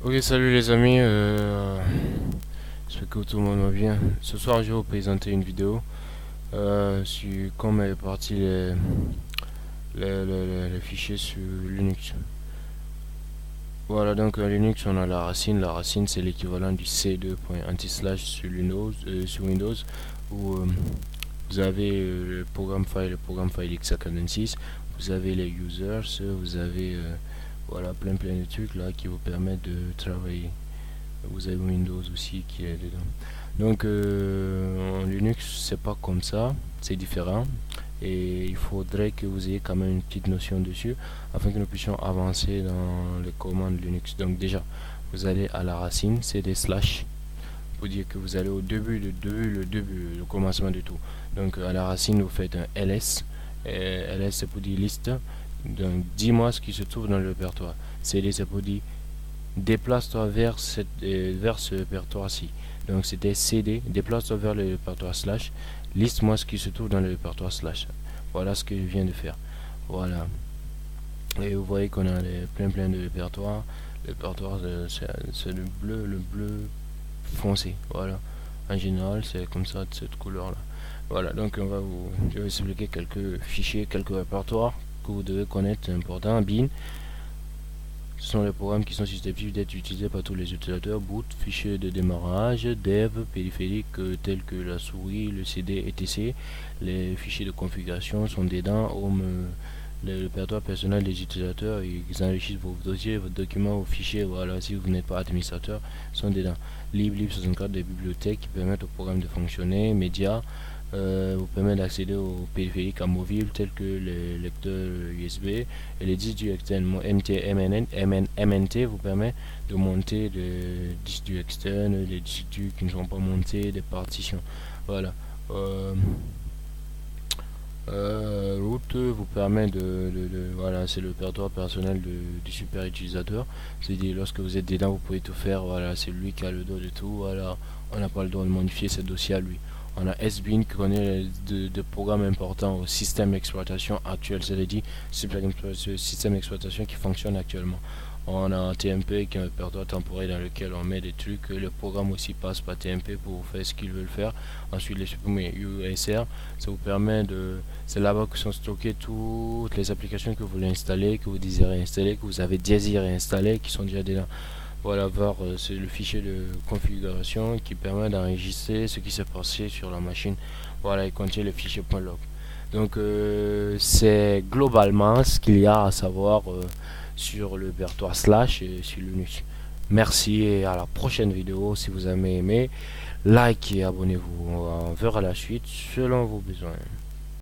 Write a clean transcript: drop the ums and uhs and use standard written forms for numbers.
Ok, salut les amis, j'espère que tout le monde va bien. Ce soir, je vais vous présenter une vidéo sur comment est parti les fichiers sur Linux. Voilà, donc en Linux, on a la racine. La racine, c'est l'équivalent du c2.anti/slash sur Windows, où vous avez le programme file x86, vous avez les users, vous avez voilà plein de trucs là qui vous permettent de travailler. Vous avez Windows aussi qui est dedans. Donc en Linux c'est pas comme ça, c'est différent et il faudrait que vous ayez quand même une petite notion dessus afin que nous puissions avancer dans les commandes Linux. Donc déjà vous allez à la racine, c'est des slash pour dire que vous allez au début, le commencement de tout. Donc à la racine vous faites un ls, et ls c'est pour dire liste, donc dis-moi ce qui se trouve dans le répertoire. cd c'est pour dire déplace-toi vers ce répertoire-ci. Donc c'était CD, déplace-toi vers le répertoire slash, liste-moi ce qui se trouve dans le répertoire slash. Voilà ce que je viens de faire. Voilà. Et vous voyez qu'on a plein de répertoires. Le répertoire c'est le bleu foncé. Voilà. En général c'est comme ça, de cette couleur-là. Voilà, donc je vais vous expliquer quelques fichiers, quelques répertoires que vous devez connaître, c'est important. Bin. Ce sont les programmes qui sont susceptibles d'être utilisés par tous les utilisateurs. Boot, fichier de démarrage, dev, périphériques tels que la souris, le CD, etc. Les fichiers de configuration sont dedans. Home, le répertoire personnel des utilisateurs, ils enrichissent vos dossiers, vos documents, vos fichiers. Voilà, si vous n'êtes pas administrateur, sont dedans. Lib64, des bibliothèques qui permettent au programme de fonctionner. Médias, vous permet d'accéder aux périphériques amovibles tels que les lecteurs USB et les disques durs externes. MNT vous permet de monter des disques durs externes, des disques durs qui ne sont pas montés, des partitions. Voilà. Root vous permet voilà, c'est le répertoire personnel du super utilisateur. C'est-à-dire lorsque vous êtes dedans, vous pouvez tout faire. Voilà, c'est lui qui a le droit de tout. Voilà, on n'a pas le droit de modifier ce dossier à lui. On a SBIN qui connaît de programmes importants au système d'exploitation actuel, c'est-à-dire ce système d'exploitation qui fonctionne actuellement. On a un TMP qui est un répertoire temporaire dans lequel on met des trucs. Le programme aussi passe par TMP pour faire ce qu'ils veulent faire. Ensuite, les supprimer USR, ça vous permet de. C'est là-bas que sont stockées toutes les applications que vous voulez installer, que vous désirez installer, que vous avez désiré installer, qui sont déjà dedans. Voilà, voir c'est le fichier de configuration qui permet d'enregistrer ce qui s'est passé sur la machine. Voilà, il contient le fichier .log. Donc c'est globalement ce qu'il y a à savoir sur le répertoire slash et sur Linux. Merci et à la prochaine vidéo. Si vous avez aimé, like et abonnez-vous. On verra la suite selon vos besoins.